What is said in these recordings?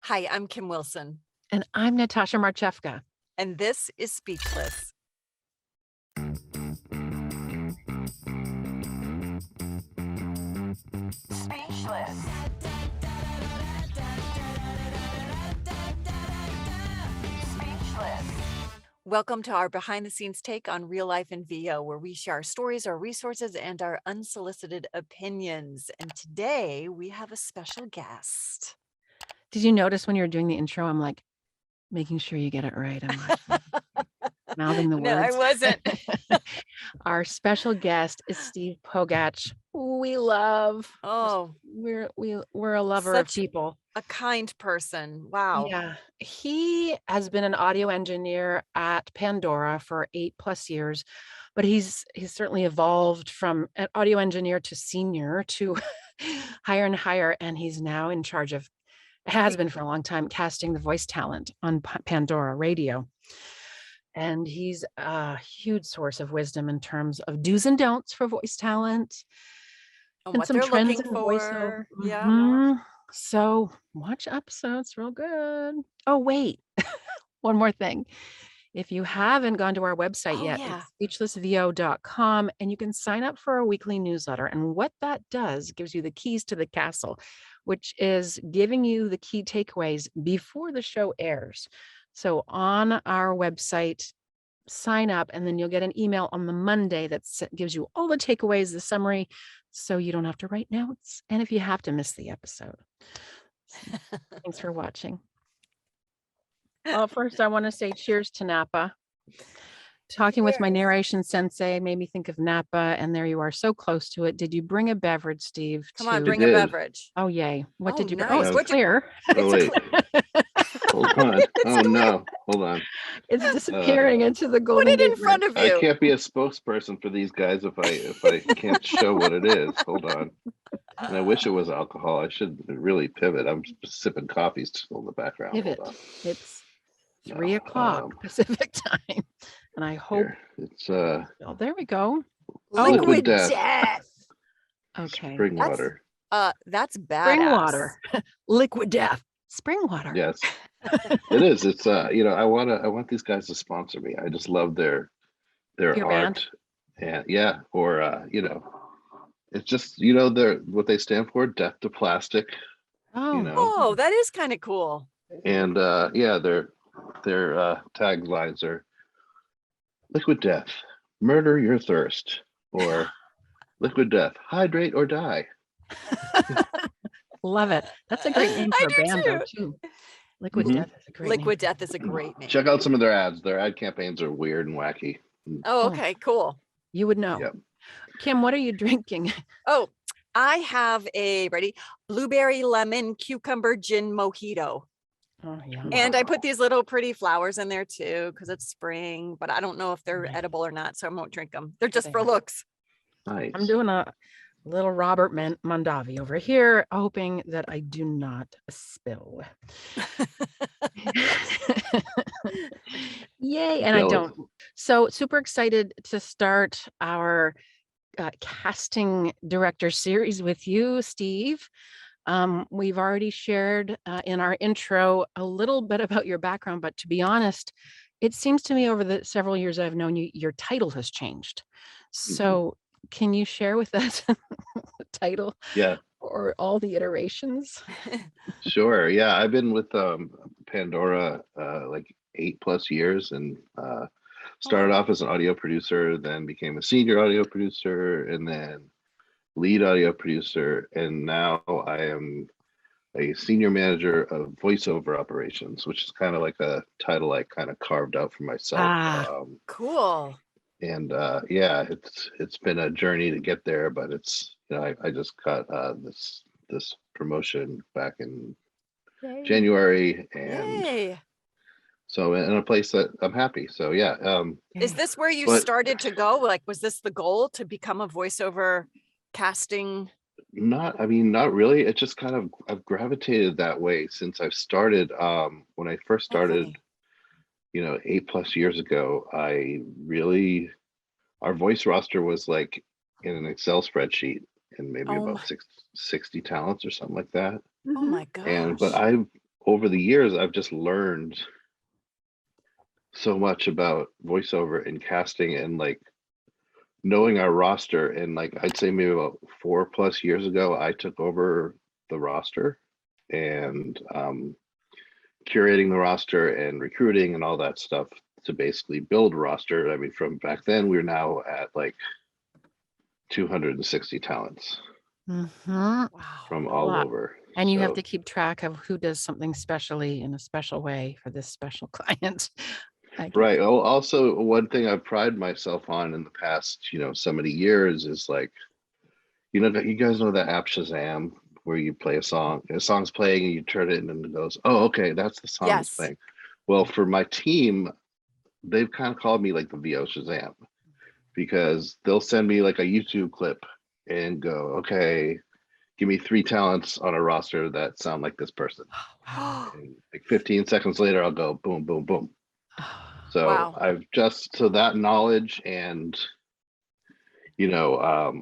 Hi, I'm Kim Wilson, And I'm Natasha Marchewka. and this is Speechless. Speechless. Speechless. Welcome to our behind the scenes take on real life in VO, where we share our stories, our resources, and our unsolicited opinions. And today we have a special guest. Did you notice when you were doing the intro, I'm like, making sure you get it right. I'm like mouthing the No, I words. wasn't. Our special guest is Steve Pogatch. We love. Oh, We're a lover of such people. a kind person. Wow. Yeah. He has been an audio engineer at Pandora for 8+ years, but he's certainly evolved from an audio engineer to senior to higher and higher. And he's now in charge of, has been for a long time, casting the voice talent on Pandora radio. And he's a huge source of wisdom in terms of do's and don'ts for voice talent And and what some they're trends looking in voiceover. for. Yeah. So watch episodes real good. Oh, wait, one more thing. If you haven't gone to our website Oh, yet, yeah. it's speechlessvo.com, and you can sign up for our weekly newsletter. And what that does gives you the keys to the castle, which is giving you the key takeaways before the show airs. So on our website, sign up, and then you'll get an email on the Monday that gives you all the takeaways, the summary, so you don't have to write notes. And if you have to miss the episode. Thanks for watching. Well, first I want to say cheers to Napa. Talking with my narration sensei made me think of Napa, and there you are, so close to it. Did you bring a beverage, Steve? Come on, I bring a did. beverage. Oh, yay. What Oh, did you bring? nice. Oh, it's What'd you- clear. Oh, wait. Hold on. Oh, no. Hold on. It's disappearing into the Put Golden it in Gate front Bridge. of I you. can't be a spokesperson for these guys if I can't show what it is. Hold on. And I wish it was alcohol. I should really pivot. I'm just sipping coffee still in the background. Pivot. Hold on. It's No, 3 o'clock Pacific time. And I hope. Here. It's Oh, there we go. Liquid Death. death. Okay. Spring water. That's badass. Spring water. Liquid death. Spring water. Yes. It is. It's I want these guys to sponsor me. I just love their Your art. band? And yeah, or it's just they're what they stand for, death to plastic. Oh. Oh, that is kind of cool. And yeah, their taglines are liquid death, murder your thirst, or liquid death, hydrate or die. Love it. That's a great name I for a do band, though, too. Liquid Mhm. death is a great name. Liquid death is a great name. Check out some of their ads. Their ad campaigns are weird and wacky. Oh, okay, cool. You would know. Yep. Kim, what are you drinking? Oh, I have a blueberry lemon cucumber gin mojito. Oh, yeah. And I put these little pretty flowers in there too, because it's spring, but I don't know if they're edible or not, so I won't drink them. They're just for looks. Nice. I'm doing a little Robert Mondavi over here, hoping that I do not spill. Yay, and I don't. So super excited to start our casting director series with you, Steve. We've already shared in our intro a little bit about your background, but to be honest, it seems to me over the several years I've known you, your title has changed. So can you share with us the title? Yeah. Or all the iterations? Sure. Yeah, I've been with Pandora like 8+ years, and started off as an audio producer, then became a senior audio producer, and then lead audio producer, and now I am a senior manager of voiceover operations, which is kind of like a title I kind of carved out for myself. Cool. And yeah, it's been a journey to get there, but it's I just got this promotion back in January, and Yay. so in a place that I'm happy. So yeah. Is this where you started to go? Like, was this the goal to become a voiceover casting? Not really. It just kind of, I've gravitated that way since I've started. When I first started, 8+ years ago, our voice roster was like in an Excel spreadsheet, and maybe about 60 talents or something like that. Oh my gosh. And but over the years, I've just learned so much about voiceover and casting and like knowing our roster. And like I'd say maybe about 4+ years ago, I took over the roster and curating the roster and recruiting and all that stuff to basically build a roster. I mean, from back then, we're now at like 260 talents Mhm. Wow. from A all lot. over. And you have So, to keep track of who does something specially in a special way for this special client. I get right. Oh, also one thing I've prided myself on in the past, so many years is like, you guys know that app Shazam where you play a song's playing and you turn it and it goes, oh, okay, that's the song that's Yes. playing. Well, for my team, they've kind of called me like the VO Shazam because they'll send me like a YouTube clip and go, okay, give me 3 talents on a roster that sound like this person. Wow. And like 15 seconds later, I'll go boom, boom, boom. So Wow. so that knowledge and, you know,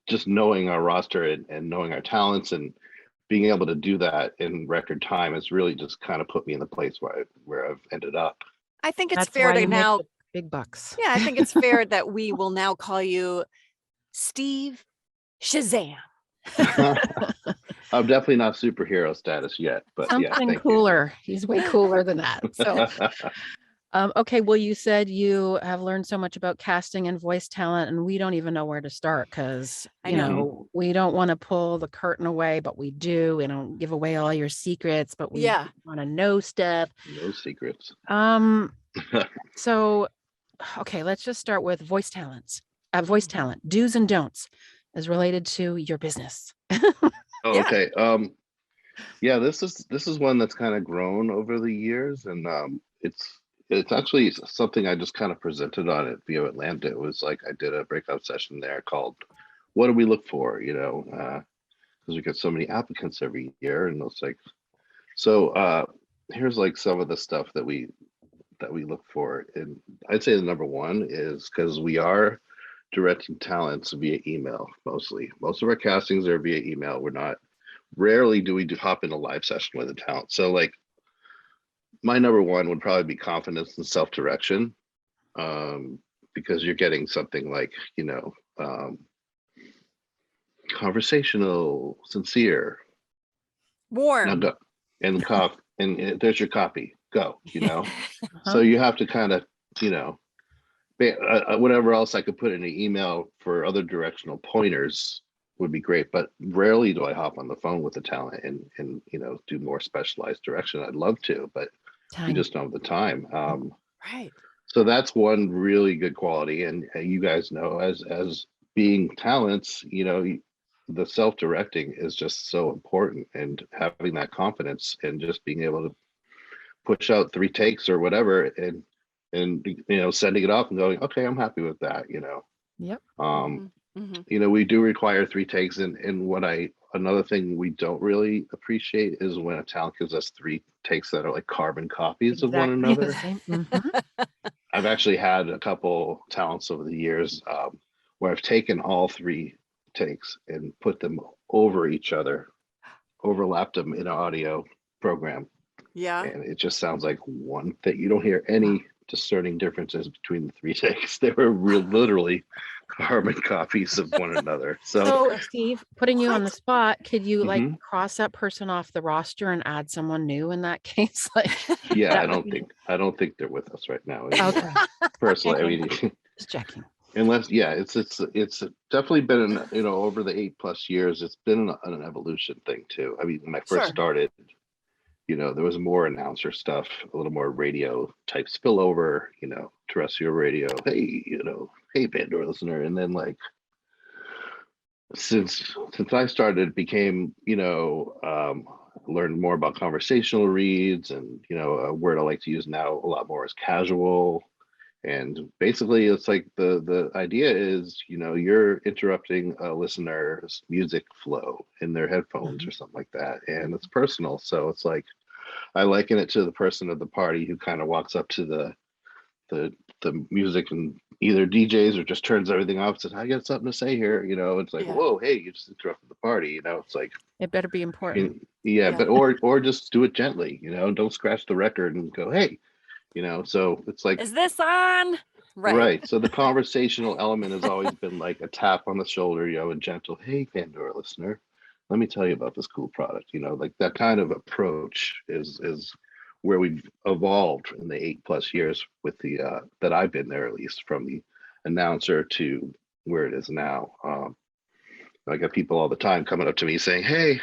just knowing our roster and knowing our talents and being able to do that in record time has really just kind of put me in the place where I've ended up. I think it's That's fair why to you make now, the big bucks. yeah, I think it's fair that we will now call you Steve Shazam. I'm definitely not superhero status yet, but yeah, Something thank cooler. He's way cooler than that. So, you. okay. Well, you said you have learned so much about casting and voice talent, and we don't even know where to start because, I know. we don't want to pull the curtain away, but we do. We don't give away all your secrets, but we Yeah. want to know stuff. No secrets. So, okay, let's just start with voice talents. Voice talent, do's and don'ts, is related to your business. Oh, Yeah. okay. Yeah, this is one that's kind of grown over the years, and it's actually something I just kind of presented on at VO Atlanta. It was like I did a breakout session there called "What do we look for?" Because we get so many applicants every year, and it's like, so here's like some of the stuff that we look for, and I'd say the number one is because we are directing talents via email mostly. Most of our castings are via email. We're not rarely do we hop in a live session with a talent. So like my number one would probably be confidence and self-direction, because you're getting something like, conversational, sincere, now Warm. go and cough and there's your copy, go. So Uh-huh. you have to kind of, you know, whatever else I could put in an email for other directional pointers would be great, but rarely do I hop on the phone with the talent and do more specialized direction. I'd love to, but we Time. just don't have the time. Right. So that's one really good quality, and you guys know, as being talents, the self-directing is just so important, and having that confidence and just being able to push out 3 takes or whatever, and sending it off and going, okay, I'm happy with that. Yep. Um, Mhm. we do require 3 takes, and another thing we don't really appreciate is when a talent gives us 3 takes that are like carbon copies of one Exactly the another. same. Mhm. I've actually had a couple talents over the years, where I've taken all 3 takes and put them over each other, overlapped them in an audio program, Yeah. and it just sounds like one thing. You don't hear any discerning differences between the 3 takes. They were literally carbon copies of one another. So, So, Steve, putting you on the What? spot, could you like mhm. cross that person off the roster and add someone new in that case? Like Yeah, that would be I don't think they're with us right now anymore. okay. Personally, I Checking. mean, Just checking. unless, yeah, it's definitely been, over the 8+ years, it's been an evolution thing too. I mean, when I first Sure. started, there was more announcer stuff, a little more radio type spillover, terrestrial radio. Hey, hey, Pandora listener. And then like since I started, it became, learned more about conversational reads, and a word I like to use now a lot more is casual. And basically, it's like the idea is, you're interrupting a listener's music flow in their headphones Mhm. or something like that, and it's personal. So it's like I liken it to the person at the party who kind of walks up to the the music and either DJs or just turns everything off. Says, I got something to say here. It's like, Yeah. whoa, hey, you just interrupted the party. It's like, It better be important. yeah, Yeah. but or just do it gently. Don't scratch the record and go, hey, So it's like, Is this on? Right. right. So the conversational element has always been like a tap on the shoulder, a gentle, hey, Pandora listener, let me tell you about this cool product. Like that kind of approach is where we've evolved in the 8+ years with the that I've been there, at least from the announcer to where it is now. I get people all the time coming up to me saying, hey,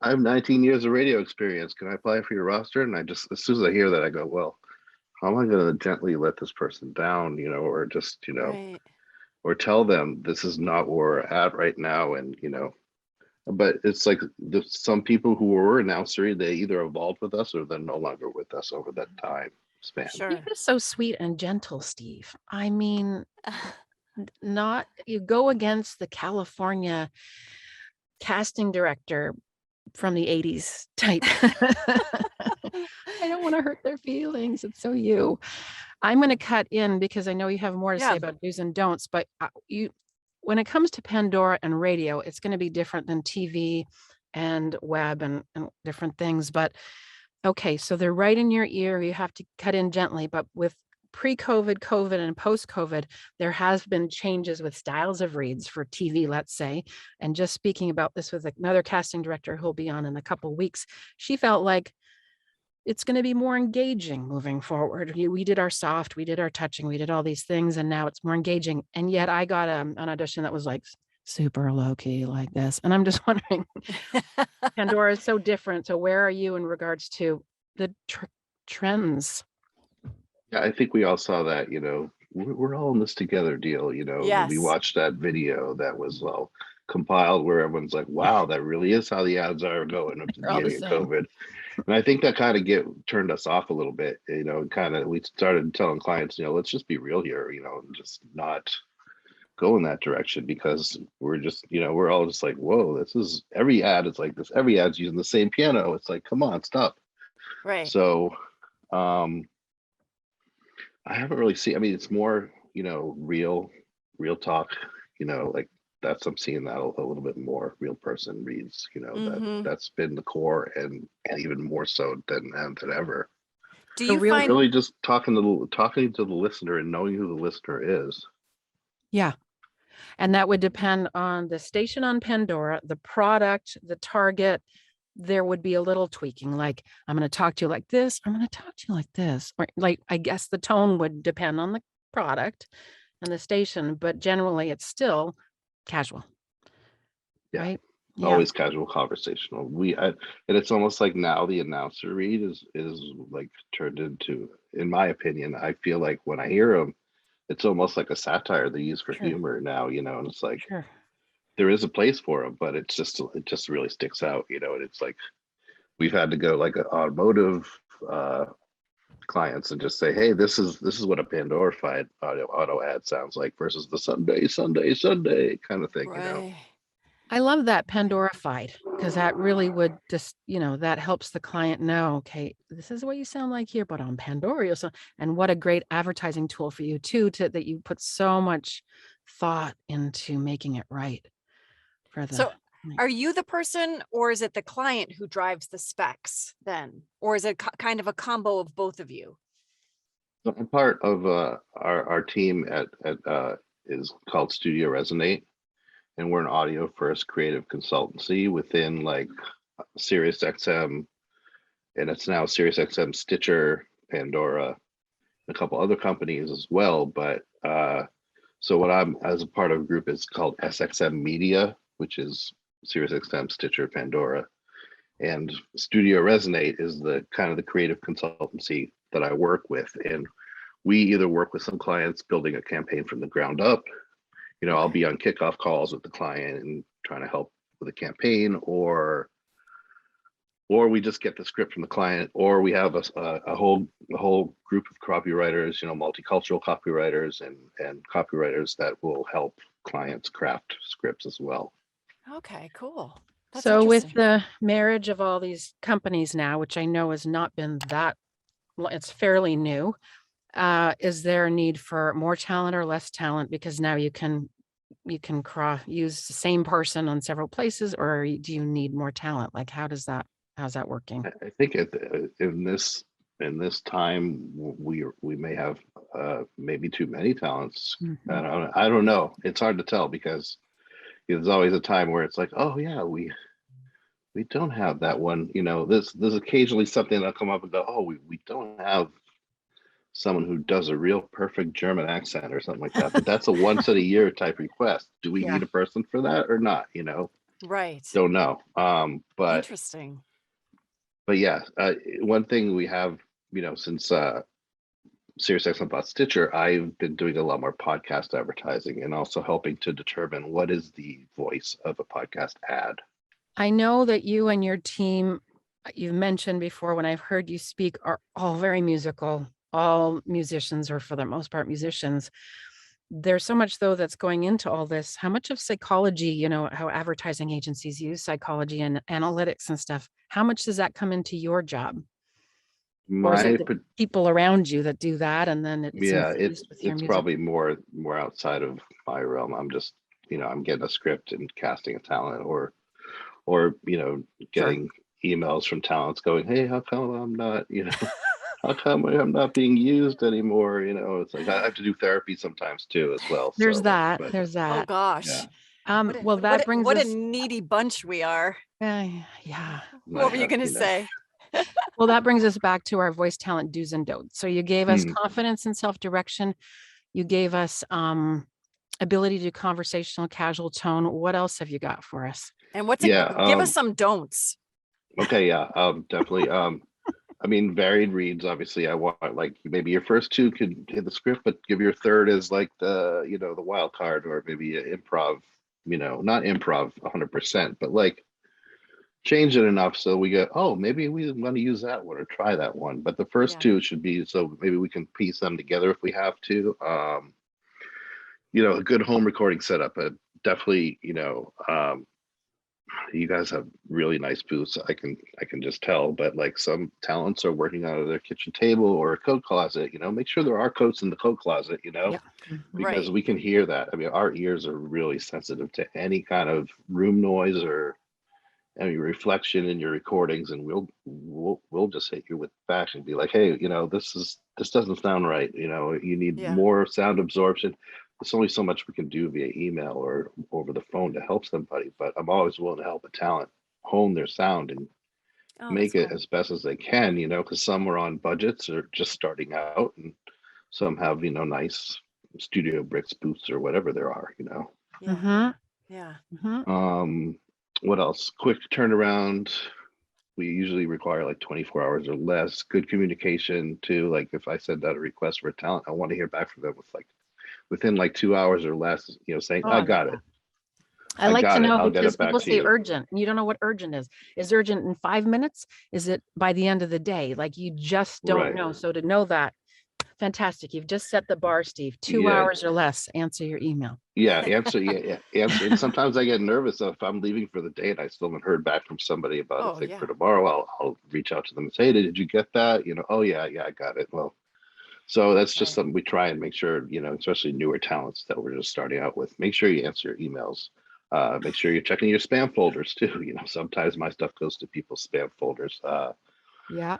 I have 19 years of radio experience. Can I apply for your roster? And I just, as soon as I hear that, I go, well, how am I going to gently let this person down, or just, Right. or tell them this is not where we're at right now. And, but it's like some people who were announcer, they either evolved with us or they're no longer with us over that time span. Sure. You're just so sweet and gentle, Steve. I mean, not you go against the California casting director from the 80s type. I don't want to hurt their feelings. It's so you. I'm going to cut in because I know you have more to Yeah. say about do's and don'ts, but when it comes to Pandora and radio, it's going to be different than TV and web and different things. But okay, so they're right in your ear. You have to cut in gently, but with pre-COVID, COVID, and post-COVID, there has been changes with styles of reads for TV, let's say. And just speaking about this with another casting director who'll be on in a couple of weeks, she felt like it's going to be more engaging moving forward. We did our soft, we did our touching, we did all these things, and now it's more engaging. And yet I got an audition that was like super low key like this. And I'm just wondering, Pandora is so different. So where are you in regards to the trends? Yeah, I think we all saw that, we're all in this together deal, Yes. We watched that video that was compiled where everyone's like, wow, that really is how the ads are going at the They're all the beginning of same. COVID. And I think that kind of turned us off a little bit, we started telling clients, let's just be real here, and just not go in that direction, because we're just, we're all just like, whoa, this is every ad is like this, every ad's using the same piano. It's like, come on, stop. Right. So I haven't really seen, I mean, it's more, real talk, like I'm seeing that a little bit more. Real person reads, that's been the core, and even more so than ever. Do you real- find Really just talking to the listener and knowing who the listener is. Yeah. And that would depend on the station on Pandora, the product, the target. There would be a little tweaking, like, I'm going to talk to you like this. I'm going to talk to you like this. Or like, I guess the tone would depend on the product and the station, but generally it's still casual. Yeah. Right? Always casual conversational. And it's almost like now the announcer read is like turned into, in my opinion, I feel like when I hear them, it's almost like a satire they use for Sure. humor now, and it's like, Sure. there is a place for them, but it just really sticks out, and it's like we've had to go like an automotive clients and just say, hey, this is what a Pandora-fied auto ad sounds like versus the Sunday kind of thing, right. I love that Pandora-fied, because that really would just, that helps the client know, okay, this is what you sound like here, but on Pandora, you'll sound, and what a great advertising tool for you too, that you put so much thought into making it right for the. So are you the person, or is it the client who drives the specs then? Or is it kind of a combo of both of you? So I'm part of our team at is called Studio Resonate, and we're an audio first creative consultancy within like SiriusXM, and it's now SiriusXM, Stitcher, Pandora, and a couple other companies as well. But so what I'm as a part of a group is called SXM Media, which is SiriusXM, Stitcher, Pandora, and Studio Resonate is the kind of the creative consultancy that I work with. And we either work with some clients building a campaign from the ground up. I'll be on kickoff calls with the client and trying to help with a campaign, or we just get the script from the client, or we have a whole group of copywriters, multicultural copywriters and copywriters that will help clients craft scripts as well. Okay, cool. That's So with interesting. the marriage of all these companies now, which I know has not been that, it's fairly new. Is there a need for more talent or less talent? Because now you can use the same person on several places, or do you need more talent? Like, how's that working? I think in this time we may have maybe too many talents. Mhm. I don't know. It's hard to tell because there's always a time where it's like, oh yeah, we don't have that one. There's occasionally something that'll come up and go, oh, we don't have someone who does a real perfect German accent or something like that. But that's a once in a year type request. Do we Yeah. need a person for that or not? Right. Don't know. But Interesting. yeah, one thing we have, since SiriusXM bought Stitcher, I've been doing a lot more podcast advertising and also helping to determine what is the voice of a podcast ad. I know that you and your team, you've mentioned before when I've heard you speak, are all very musical. All musicians, or for the most part, musicians. There's so much, though, that's going into all this. How much of psychology, how advertising agencies use psychology and analytics and stuff, how much does that come into your job? Or is it My the people around you that do that, and then it's Yeah, infused with your it's music? probably more outside of my realm. I'm just, I'm getting a script and casting a talent, or Sure. getting emails from talents going, hey, how come I'm not, how come I'm not being used anymore? It's like I have to do therapy sometimes too as well. There's So like, that. but There's Oh that. gosh. yeah, Well, that brings What a us. needy bunch we are. Yeah. What I were you have, going to say? Well, that brings us back to our voice talent do's and don'ts. So you gave us mm, confidence and self-direction. You gave us ability to do conversational, casual tone. What else have you got for us? And yeah. give us some don'ts. Okay, yeah, definitely. I mean, varied reads. Obviously, I want like maybe your first two could hit the script, but give your third as like the wild card, or maybe a improv. Not improv 100%, but like change it enough so we get, oh, maybe we want to use that one or try that one. But the first Yeah. two should be so maybe we can piece them together if we have to. A good home recording setup. Definitely, you guys have really nice booths. I can just tell, but like some talents are working out of their kitchen table or a coat closet. Make sure there are coats in the coat closet. Yeah. Because Right. we can hear that. I mean, our ears are really sensitive to any kind of room noise or any reflection in your recordings, and we'll just hit you with facts and be like, hey, this doesn't sound right. You need Yeah. more sound absorption. There's only so much we can do via email or over the phone to help somebody, but I'm always willing to help a talent hone their sound and Oh, that's make it cool. as best as they can, because some are on budgets or just starting out, and some have, nice studio bricks booths or whatever there are. Yeah. Mm-hmm. Yeah. Mm-hmm. What else? Quick turnaround. We usually require like 24 hours or less. Good communication too. Like if I send out a request for a talent, I want to hear back from them within like 2 hours or less, saying, I Oh, got yeah. it. I I like to got it. know I'll get because it back people to say you. urgent, and you don't know what urgent is. Is urgent in 5 minutes? Is it by the end of the day? Like, you just don't Right. know. So to know that, fantastic. You've just set the bar, Steve. 2 Yeah. hours or less, answer your email. Yeah. Answer. Yeah. Answer. And sometimes I get nervous if I'm leaving for the day and I still haven't heard back from somebody about a Oh, thing yeah. for tomorrow. I'll reach out to them and say, hey, did you get that? Oh, yeah, I got it. Well, so that's just Right. something we try and make sure, especially newer talents that we're just starting out with. Make sure you answer your emails. Make sure you're checking your spam folders too. Sometimes my stuff goes to people's spam folders. Yeah.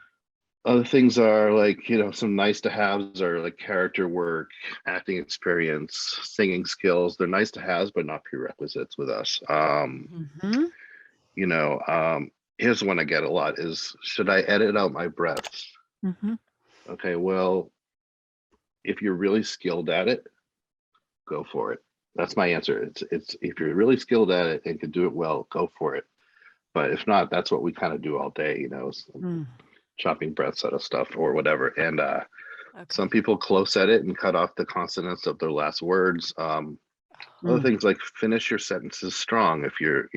Other things are like, some nice to haves are like character work, acting experience, singing skills. They're nice to haves, but not prerequisites with us. Mm-hmm. Here's one I get a lot is, should I edit out my breaths? Mm-hmm. Okay, well, if you're really skilled at it, go for it. That's my answer. It's if you're really skilled at it and can do it well, go for it. But if not, that's what we kind of do all day, Mm. chopping breaths out of stuff or whatever. And some Okay. people close edit and cut off the consonants of their last words. Other Mm. things like finish your sentences strong. If you're,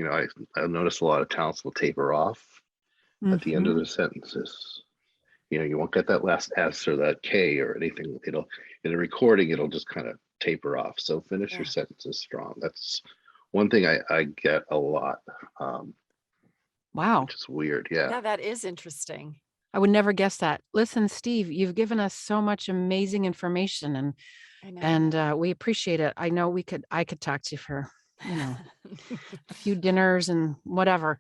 I notice a lot of talents will taper off at the end of Mm-hmm. their sentences. You won't get that last S or that K or anything. It'll, in a recording, it'll just kind of taper off. So finish your Yeah. sentences strong. That's one thing I get a lot, Wow. which is weird. Yeah. Yeah, that is interesting. I would never guess that. Listen, Steve, you've given us so much amazing information, I know. and we appreciate it. I know I could talk to you for, a few dinners and whatever.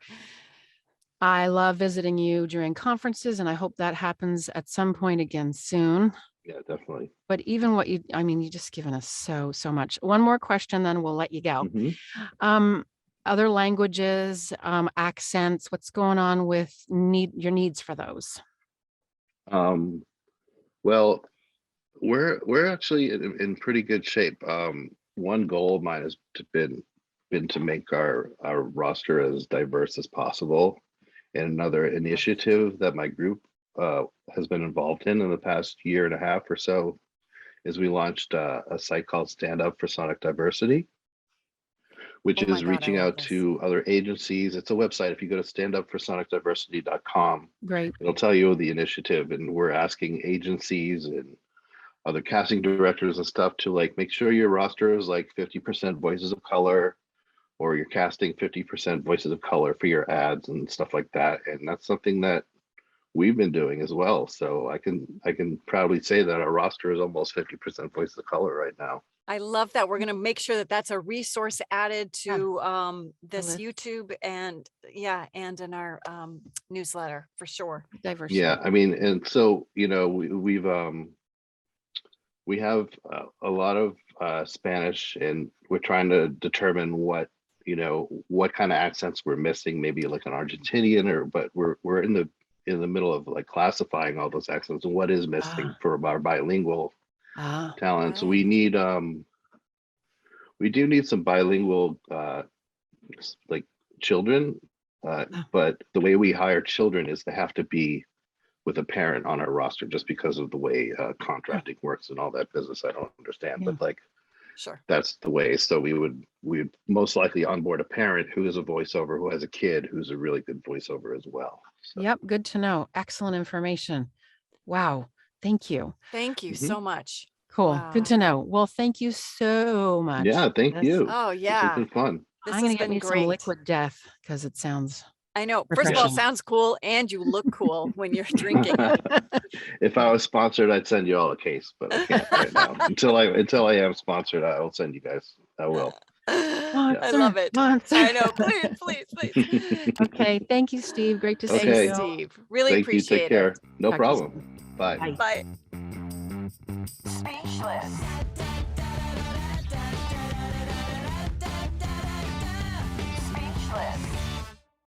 I love visiting you during conferences, and I hope that happens at some point again soon. Yeah, definitely. But even you just given us so much. One more question, then we'll let you go. Mhm. Other languages, accents, what's going on with your needs for those? Um, well, we're actually in pretty good shape. One goal of mine has been to make our roster as diverse as possible. And another initiative that my group has been involved in the past year and a half or so is we launched a site called Stand Up for Sonic Diversity, which Oh my is God, I reaching love out this. to other agencies. It's a website. If you go to standupforsonicdiversity.com, Great. it'll tell you the initiative. And we're asking agencies and other casting directors and stuff to like make sure your roster is like 50% voices of color, or you're casting 50% voices of color for your ads and stuff like that. And that's something that we've been doing as well. So I can proudly say that our roster is almost 50% voices of color right now. I love that. We're going to make sure that that's a resource added to this list. YouTube and and in our newsletter for sure. Diversity. Yeah, I mean, and so we have a lot of Spanish, and we're trying to determine what kind of accents we're missing, maybe like an Argentinian, but we're in the middle of like classifying all those accents and what is missing for our bilingual talent. So Right. we do need some bilingual like children, but the way we hire children is they have to be with a parent on our roster, just because of the way contracting works and all that business. I don't understand, but like, Sure, that's the way. So we would most likely onboard a parent who is a voiceover, who has a kid who's a really good voiceover as well. So. Yep, good to know. Excellent information. Wow, thank you. thank you so much. Cool, good to know. Well, thank you so much. Yeah, thank you. Oh This has yeah, been fun. this I'm has gonna get been me some great. liquid death because it sounds I know. First of all, it refreshing. sounds cool, and you look cool when you're drinking it. If I was sponsored, I'd send you all a case, but I can't right now. Until I am sponsored, I will send you guys. I will. I love it. Monster. I know. Please. Okay, thank you, Steve. Great to see Thanks, you. Steve. Really Thank you. appreciate Take care. it. No Talk to you problem. Bye. Bye. Bye. Speechless.